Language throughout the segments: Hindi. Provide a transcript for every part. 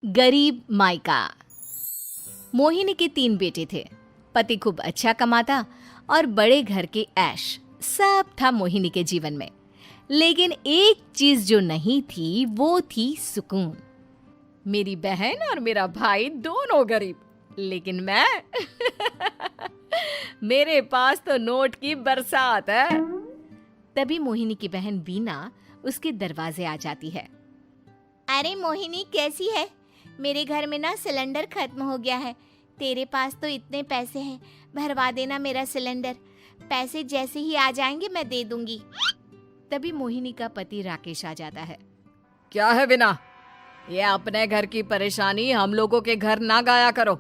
गरीब मायका। मोहिनी के 3 बेटे थे। पति खूब अच्छा कमाता और बड़े घर के ऐश सब था मोहिनी के जीवन में। लेकिन एक चीज जो नहीं थी वो थी सुकून। मेरी बहन और मेरा भाई दोनों गरीब, लेकिन मैं मेरे पास तो नोट की बरसात है। तभी मोहिनी की बहन वीना उसके दरवाजे आ जाती है। अरे मोहिनी, कैसी है? मेरे घर में ना सिलेंडर खत्म हो गया है। तेरे पास तो इतने पैसे हैं, भरवा देना मेरा सिलेंडर। पैसे जैसे ही आ जाएंगे मैं दे दूंगी। तभी मोहिनी का पति राकेश आ जाता है। क्या है विना, ये अपने घर की परेशानी हम लोगों के घर ना गाया करो।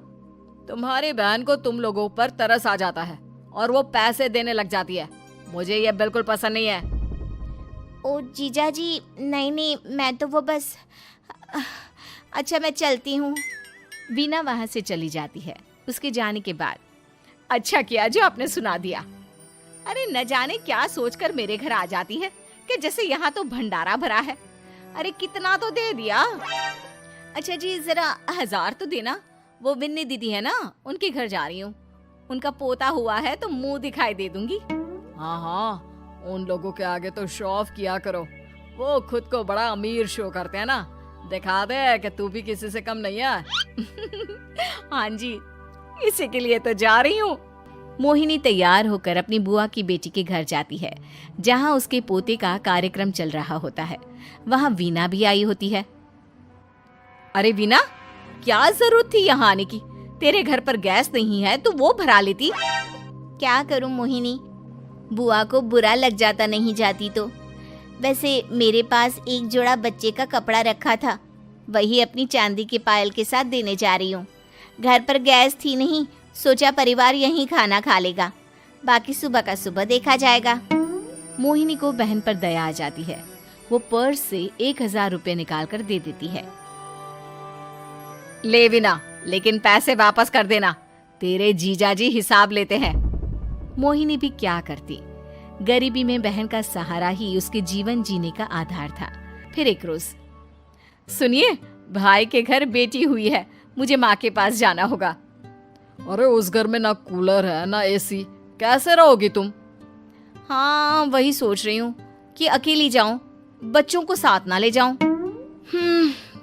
तुम्हारी बहन को तुम लोगों पर तरस आ जाता है और वो पैसे देने लग जाती है। मुझे ये बिल्कुल पसंद नहीं है। ओ जीजा जी, नहीं, मैं तो वो बस अच्छा, मैं चलती हूँ। वीना वहां से चली जाती है। उसके जाने के बाद अच्छा किया जो आपने सुना दिया। अरे न जाने क्या सोचकर मेरे घर आ जाती है कि जैसे यहाँ तो भंडारा भरा है। अरे कितना तो दे दिया। अच्छा जी, जरा 1000 तो देना। वो बिन्नी दीदी है ना, उनके घर जा रही हूँ। उनका पोता हुआ है तो मुंह दिखाई दे दूंगी। हाँ, उन लोगों के आगे तो शो ऑफ किया करो। वो खुद को बड़ा अमीर शो करते हैं ना, दिखा दे कि तू भी किसी से कम नहीं है। हाँ जी, इसी के लिए तो जा रही हूँ। मोहिनी तैयार होकर अपनी बुआ की बेटी के घर जाती है, जहाँ उसके पोते का कार्यक्रम चल रहा होता है। वहाँ वीना भी आई होती है। अरे वीना, क्या जरूरत थी यहाँ आने की? तेरे घर पर गैस नहीं है तो वो भरा लेती। क्या करूँ मोहिनी, बुआ को बुरा लग जाता नहीं जाती तो। वैसे मेरे पास एक जोड़ा बच्चे का कपड़ा रखा था, वही अपनी चांदी के पायल के साथ देने जा रही हूँ। घर पर गैस थी नहीं, सोचा परिवार यहीं खाना खा लेगा, बाकी सुबह का सुबह देखा जाएगा। मोहिनी को बहन पर दया आ जाती है। वो पर्स से 1000 रुपए निकाल कर दे देती है। ले विना, लेकिन पैसे वापस कर देना, तेरे जीजाजी हिसाब लेते हैं। मोहिनी भी क्या करती, गरीबी में बहन का सहारा ही उसके जीवन जीने का आधार था। फिर एक रोज, सुनिए, भाई के घर बेटी हुई है, मुझे माँ के पास जाना होगा। अरे उस घर में ना कूलर है ना एसी, कैसे रहोगी तुम? हाँ, वही सोच रही हूँ कि अकेली जाऊं, बच्चों को साथ ना ले जाऊं।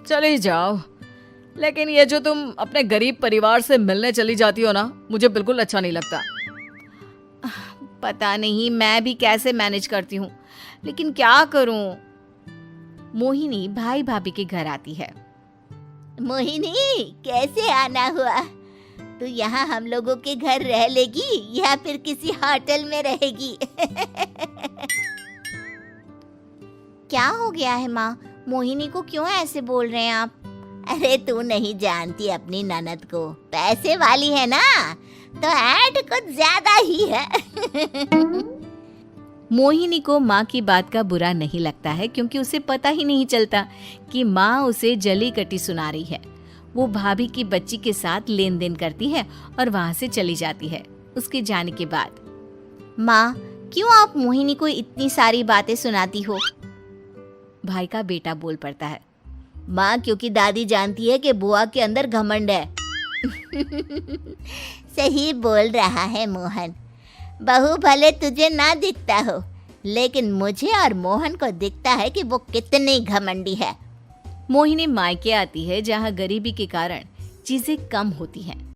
चली जाओ, लेकिन ये जो तुम अपने गरीब परिवार से मिलने चली जाती हो ना, मुझे बिल्कुल अच्छा नहीं लगता। पता नहीं मैं भी कैसे मैनेज करती हूँ, लेकिन क्या करूँ। मोहिनी भाई भाभी के घर आती है। मोहिनी, कैसे आना हुआ? तू यहाँ हम लोगों के घर रह लेगी या फिर किसी होटल में रहेगी? क्या हो गया है माँ? मोहिनी को क्यों ऐसे बोल रहे हैं आप? अरे तू नहीं जानती अपनी ननद को, पैसे वाली है ना, तो ऐड कुछ ज्यादा ही है। मोहिनी को माँ की बात का बुरा नहीं लगता है, क्योंकि उसे पता ही नहीं चलता कि माँ उसे जली कटी सुना रही है। वो भाभी की बच्ची के साथ लेन देन करती है और वहाँ से चली जाती है। उसके जाने के बाद, माँ, क्यों आप मोहिनी को इतनी सारी बातें सुनाती हो? भाई का बेटा बोल पड़ता है। माँ, क्योंकि दादी जानती है कि बुआ के अंदर घमंड है। सही बोल रहा है मोहन। बहू भले तुझे ना दिखता हो, लेकिन मुझे और मोहन को दिखता है कि वो कितनी घमंडी है। मोहिनी मायके आती है, जहाँ गरीबी के कारण चीजें कम होती हैं।